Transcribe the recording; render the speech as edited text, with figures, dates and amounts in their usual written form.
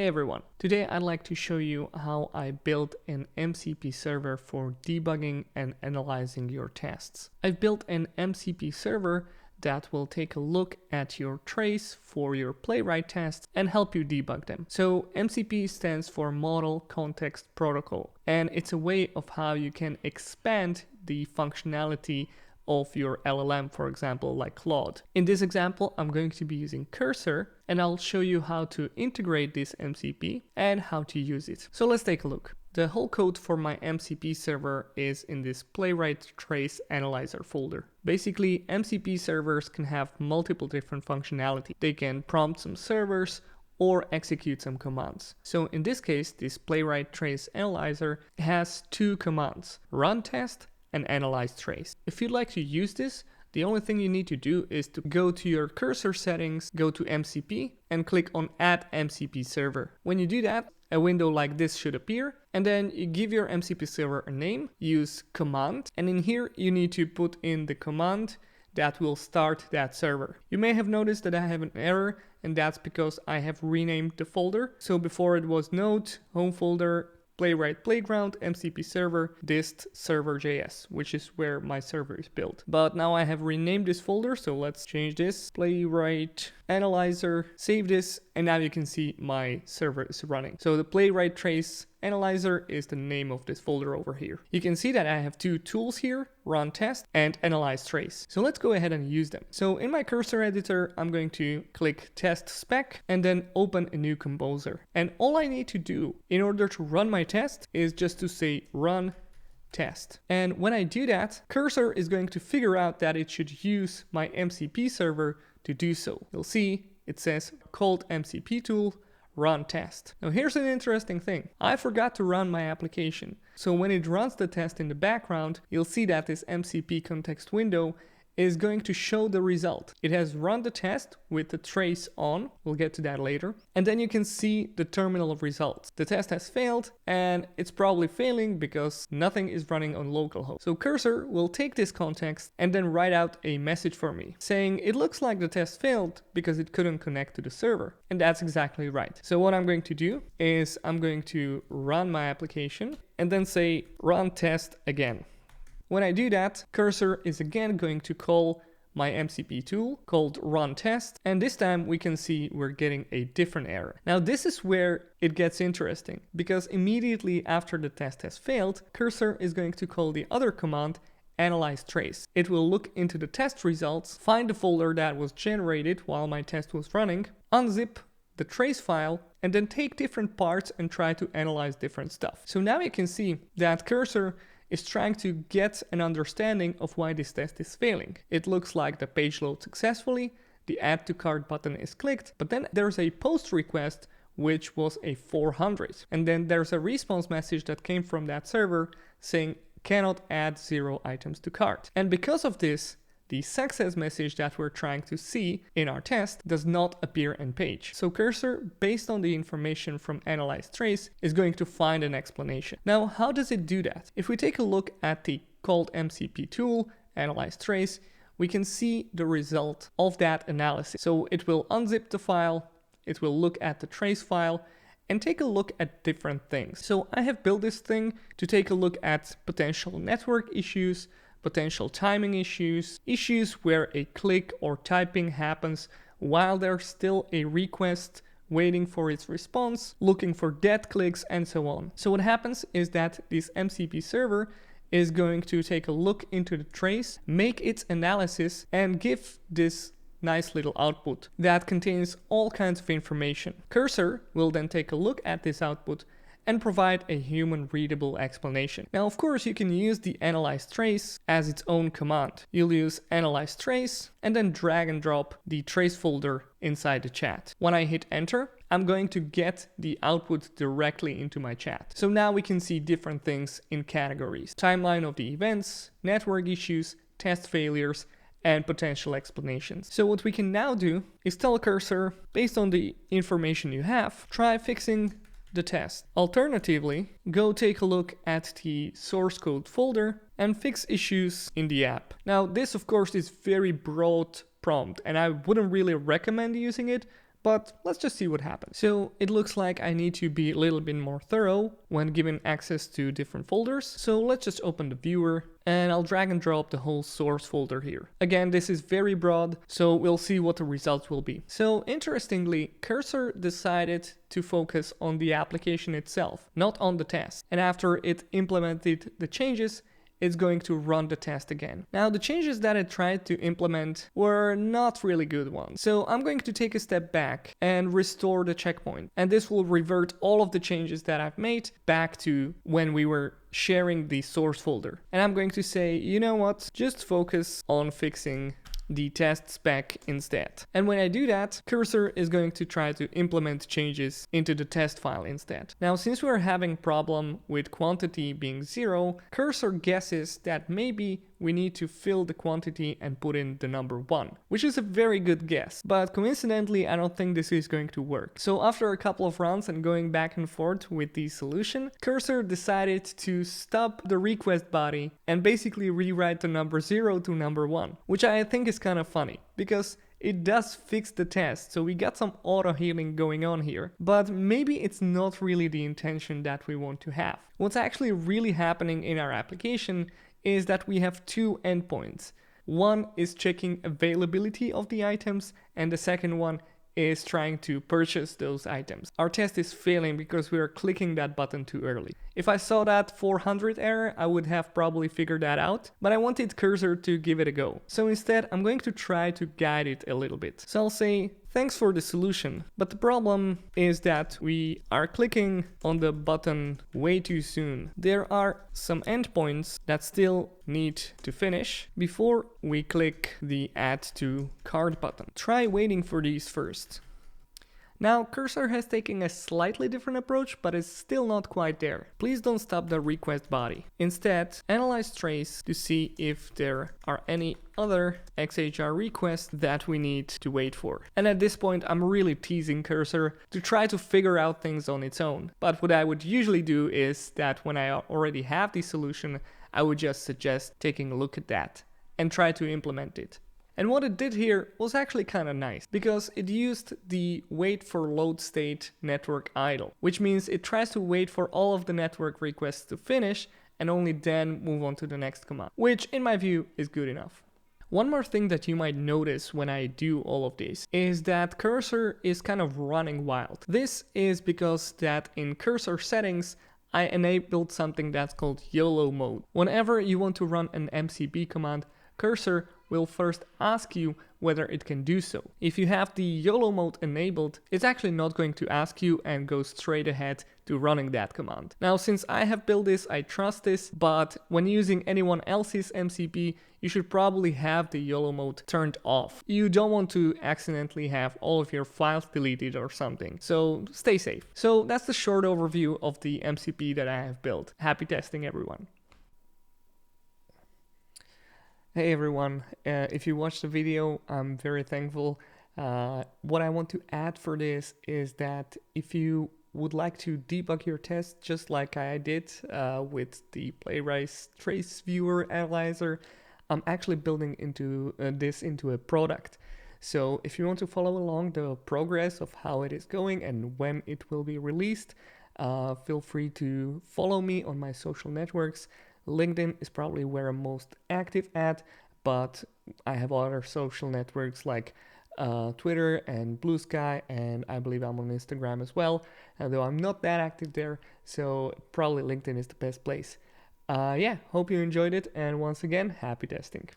Hey everyone, today I'd like to show you how I built an MCP server for debugging and analyzing your tests. I've built an MCP server that will take a look at your trace for your Playwright tests and help you debug them. So MCP stands for Model Context Protocol, and it's a way of how you can expand the functionality of your LLM, for example, like Claude. In this example, I'm going to be using Cursor, and I'll show you how to integrate this MCP and how to use it. So let's take a look. The whole code for my MCP server is in this Playwright Trace Analyzer folder. Basically, MCP servers can have multiple different functionality. They can prompt some servers or execute some commands. So in this case, this Playwright Trace Analyzer has two commands, run test and analyze trace. If you'd like to use this, the only thing you need to do is to go to your Cursor settings, go to MCP and click on Add MCP Server. When you do that, a window like this should appear, and then you give your MCP server a name, use command, and in here you need to put in the command that will start that server. You may have noticed that I have an error, and that's because I have renamed the folder. So before it was node, home folder, Playwright Playground, MCP server, dist server.js, which is where my server is built. But now I have renamed this folder, so let's change this. Playwright Analyzer, save this, and now you can see my server is running. So the Playwright Trace Analyzer is the name of this folder over here. You can see that I have two tools here, run test and analyze trace. So let's go ahead and use them. So in my Cursor editor, I'm going to click test spec and then open a new composer. And all I need to do in order to run my test is just to say run test. And when I do that, Cursor is going to figure out that it should use my MCP server to do so. You'll see it says called MCP tool run test. Now here's an interesting thing. I forgot to run my application. So when it runs the test in the background, you'll see that this MCP context window is going to show the result. It has run the test with the trace on. We'll get to that later. And then you can see the terminal results. The test has failed, and it's probably failing because nothing is running on localhost. So Cursor will take this context and then write out a message for me saying it looks like the test failed because it couldn't connect to the server. And that's exactly right. So what I'm going to do is I'm going to run my application and then say run test again. When I do that, Cursor is again going to call my MCP tool called run test, and this time we can see we're getting a different error. Now this is where it gets interesting, because immediately after the test has failed, Cursor is going to call the other command analyze trace. It will look into the test results, find the folder that was generated while my test was running, unzip the trace file, and then take different parts and try to analyze different stuff. So now you can see that Cursor is trying to get an understanding of why this test is failing. It looks like the page loads successfully, the add to cart button is clicked, but then there's a post request which was a 400. And then there's a response message that came from that server saying cannot add 0 items to cart. And because of this, the success message that we're trying to see in our test does not appear in page. So Cursor, based on the information from Analyze Trace, is going to find an explanation. Now, how does it do that? If we take a look at the called MCP tool, Analyze Trace, we can see the result of that analysis. So it will unzip the file, it will look at the trace file, and take a look at different things. So I have built this thing to take a look at potential network issues, potential timing issues, issues where a click or typing happens while there's still a request waiting for its response, looking for dead clicks, and so on. So what happens is that this MCP server is going to take a look into the trace, make its analysis, and give this nice little output that contains all kinds of information. Cursor will then take a look at this output and provide a human readable explanation. Now, of course, you can use the analyze trace as its own command. You'll use analyze trace and then drag and drop the trace folder inside the chat. When I hit enter, I'm going to get the output directly into my chat. So now we can see different things in categories: timeline of the events, network issues, test failures, and potential explanations. So what we can now do is tell Cursor, based on the information you have, try fixing the test. Alternatively, go take a look at the source code folder and fix issues in the app. Now, this of course is very broad prompt and I wouldn't really recommend using it, but let's just see what happens. So it looks like I need to be a little bit more thorough when given access to different folders. So let's just open the viewer and I'll drag and drop the whole source folder here. Again, this is very broad, so we'll see what the results will be. So interestingly, Cursor decided to focus on the application itself, not on the test. And after it implemented the changes, it's going to run the test again. Now, the changes that it tried to implement were not really good ones. So I'm going to take a step back and restore the checkpoint. And this will revert all of the changes that I've made back to when we were sharing the source folder. And I'm going to say, you know what, just focus on fixing the test spec instead. And when I do that, Cursor is going to try to implement changes into the test file instead. Now, since we're having problem with quantity being 0, Cursor guesses that maybe we need to fill the quantity and put in the number 1, which is a very good guess. But coincidentally, I don't think this is going to work. So after a couple of runs and going back and forth with the solution, Cursor decided to stop the request body and basically rewrite the number 0 to number 1, which I think is kind of funny because it does fix the test, so we got some auto-healing going on here. But maybe it's not really the intention that we want to have. What's actually really happening in our application is that we have two endpoints. One is checking availability of the items, and the second one is trying to purchase those items. Our test is failing because we are clicking that button too early. If I saw that 400 error, I would have probably figured that out, but I wanted Cursor to give it a go. So instead, I'm going to try to guide it a little bit. So I'll say, thanks for the solution, but the problem is that we are clicking on the button way too soon. There are some endpoints that still need to finish before we click the Add to Cart button. Try waiting for these first. Now, Cursor has taken a slightly different approach, but is still not quite there. Please don't stop the request body. Instead, analyze trace to see if there are any other XHR requests that we need to wait for. And at this point, I'm really teasing Cursor to try to figure out things on its own. But what I would usually do is that when I already have the solution, I would just suggest taking a look at that and try to implement it. And what it did here was actually kind of nice because it used the wait for load state network idle, which means it tries to wait for all of the network requests to finish and only then move on to the next command, which in my view is good enough. One more thing that you might notice when I do all of this is that Cursor is kind of running wild. This is because that in Cursor settings, I enabled something that's called YOLO mode. Whenever you want to run an MCP command, Cursor will first ask you whether it can do so. If you have the YOLO mode enabled, it's actually not going to ask you and go straight ahead to running that command. Now, since I have built this, I trust this, but when using anyone else's MCP, you should probably have the YOLO mode turned off. You don't want to accidentally have all of your files deleted or something, so stay safe. So that's the short overview of the MCP that I have built. Happy testing, everyone. Hey everyone, if you watched the video, I'm very thankful. What I want to add for this is that if you would like to debug your test just like I did with the Playwright trace viewer analyzer, I'm actually building this into a product. So if you want to follow along the progress of how it is going and when it will be released, feel free to follow me on my social networks. LinkedIn is probably where I'm most active at, but I have other social networks like Twitter and Blue Sky, and I believe I'm on Instagram as well, although I'm not that active there, so probably LinkedIn is the best place. Yeah, hope you enjoyed it, and once again, happy testing.